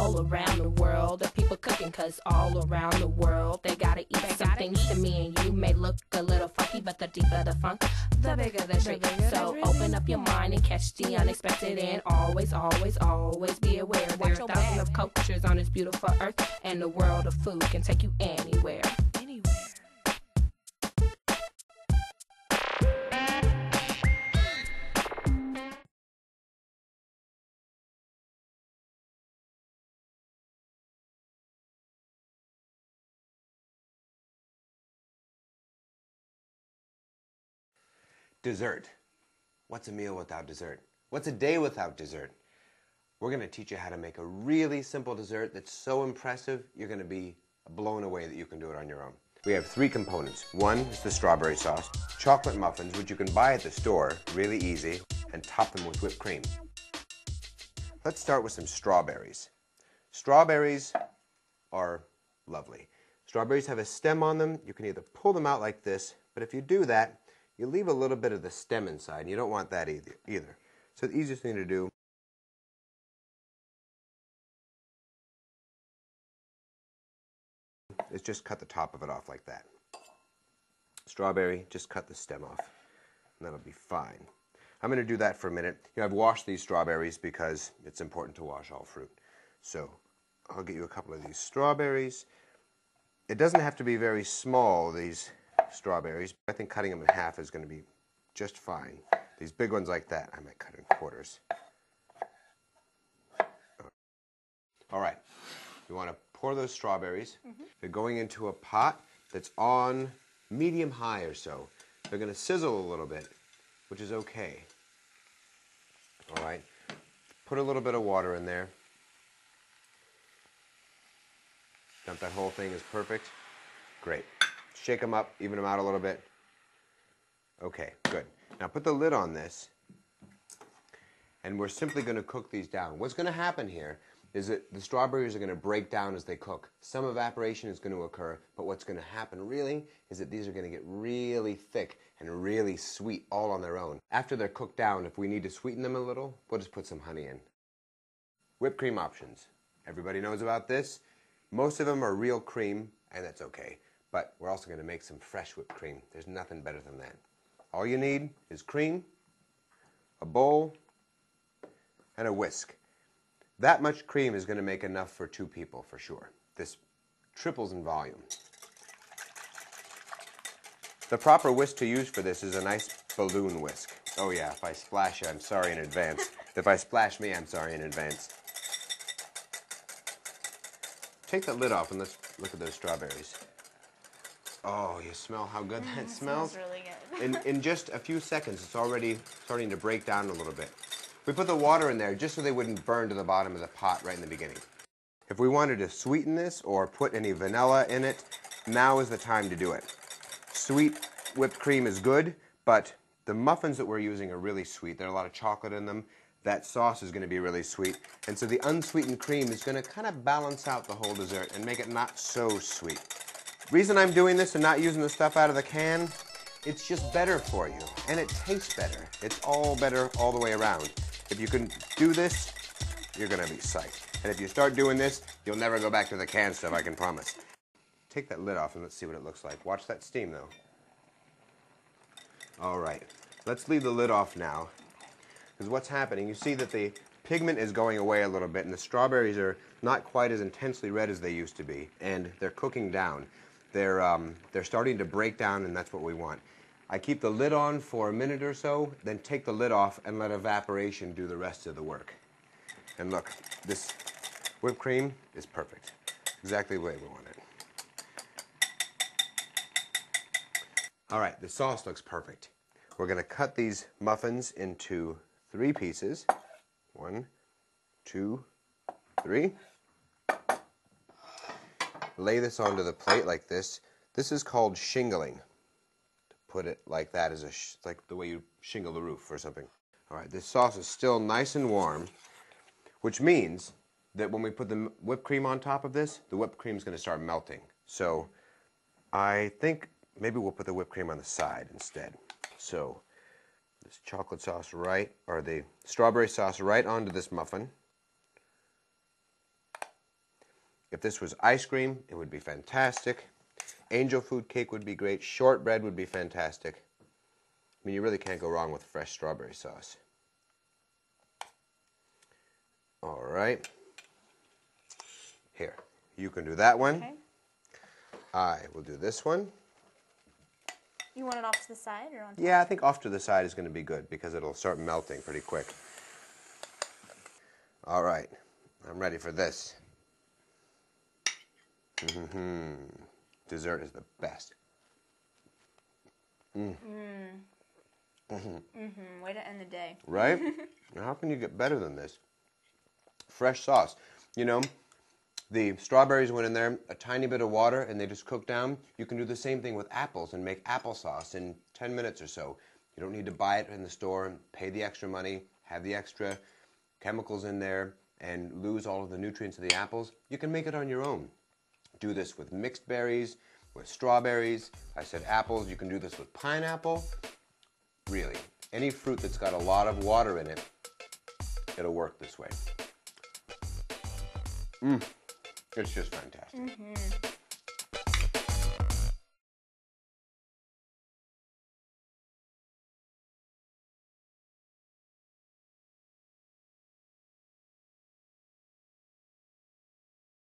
all around the world. The people cooking, cause all around the world they gotta eat some things to me and you may look a little funky, but the deeper the funk, the bigger the treat. So open up your mind and catch the unexpected, and always, always, always be aware. There are thousands of cultures on this beautiful earth, and the world of food can take you anywhere. Dessert. What's a meal without dessert? What's a day without dessert? We're going to teach you how to make a really simple dessert that's so impressive, you're going to be blown away that you can do it on your own. We have 3 components. One is the strawberry sauce, chocolate muffins, which you can buy at the store, really easy, and top them with whipped cream. Let's start with some strawberries. Strawberries are lovely. Strawberries have a stem on them. You can either pull them out like this, but if you do that, you leave a little bit of the stem inside, and you don't want that either. So the easiest thing to do is just cut the top of it off like that. Strawberry, just cut the stem off, and that'll be fine. I'm going to do that for a minute. You know, I've washed these strawberries because it's important to wash all fruit. So I'll get you a couple of these strawberries. It doesn't have to be very small, these strawberries. I think cutting them in half is going to be just fine. These big ones like that, I might cut in quarters. All right, you want to pour those strawberries. They're going into a pot that's on medium-high or so. They're going to sizzle a little bit, which is okay. All right, put a little bit of water in there. Dump that whole thing is perfect. Great. Shake them up, even them out a little bit. Okay, good. Now put the lid on this, and we're simply going to cook these down. What's going to happen here is that the strawberries are going to break down as they cook. Some evaporation is going to occur, but what's going to happen really is that these are going to get really thick and really sweet all on their own. After they're cooked down, if we need to sweeten them a little, we'll just put some honey in. Whipped cream options. Everybody knows about this. Most of them are real cream, and that's okay. But we're also going to make some fresh whipped cream. There's nothing better than that. All you need is cream, a bowl, and a whisk. That much cream is going to make enough for 2 people for sure. This triples in volume. The proper whisk to use for this is a nice balloon whisk. Oh yeah, if I splash you, I'm sorry in advance. If I splash me, I'm sorry in advance. Take the lid off and let's look at those strawberries. Oh, you smell how good that smells? It smells really good. In just a few seconds, it's already starting to break down a little bit. We put the water in there just so they wouldn't burn to the bottom of the pot right in the beginning. If we wanted to sweeten this or put any vanilla in it, now is the time to do it. Sweet whipped cream is good, but the muffins that we're using are really sweet. There's a lot of chocolate in them. That sauce is going to be really sweet. And so the unsweetened cream is going to kind of balance out the whole dessert and make it not so sweet. Reason I'm doing this and not using the stuff out of the can, it's just better for you, and it tastes better. It's all better all the way around. If you can do this, you're going to be psyched. And if you start doing this, you'll never go back to the canned stuff, I can promise. Take that lid off and let's see what it looks like. Watch that steam, though. All right, let's leave the lid off now. Because what's happening, you see that the pigment is going away a little bit, and the strawberries are not quite as intensely red as they used to be, and they're cooking down. They're starting to break down, and that's what we want. I keep the lid on for a minute or so, then take the lid off and let evaporation do the rest of the work. And look, this whipped cream is perfect. Exactly the way we want it. All right, the sauce looks perfect. We're going to cut these muffins into 3 pieces. 1, 2, 3. Lay this onto the plate like this. This is called shingling. To put it like that is like the way you shingle the roof or something. All right, this sauce is still nice and warm, which means that when we put the whipped cream on top of this, the whipped cream is going to start melting. So I think maybe we'll put the whipped cream on the side instead. So this chocolate sauce or the strawberry sauce right onto this muffin. If this was ice cream, it would be fantastic. Angel food cake would be great. Shortbread would be fantastic. I mean, you really can't go wrong with fresh strawberry sauce. All right. Here, you can do that one. Okay. I will do this one. You want it off to the side or on top? Yeah, I think off to the side is going to be good because it'll start melting pretty quick. All right, I'm ready for this. Dessert is the best. Way to end the day. Right? How can you get better than this? Fresh sauce. You know, the strawberries went in there, a tiny bit of water, and they just cooked down. You can do the same thing with apples and make applesauce in 10 minutes or so. You don't need to buy it in the store and pay the extra money, have the extra chemicals in there, and lose all of the nutrients of the apples. You can make it on your own. Do this with mixed berries, with strawberries. I said apples. You can do this with pineapple. Really, any fruit that's got a lot of water in it, it'll work this way. It's just fantastic.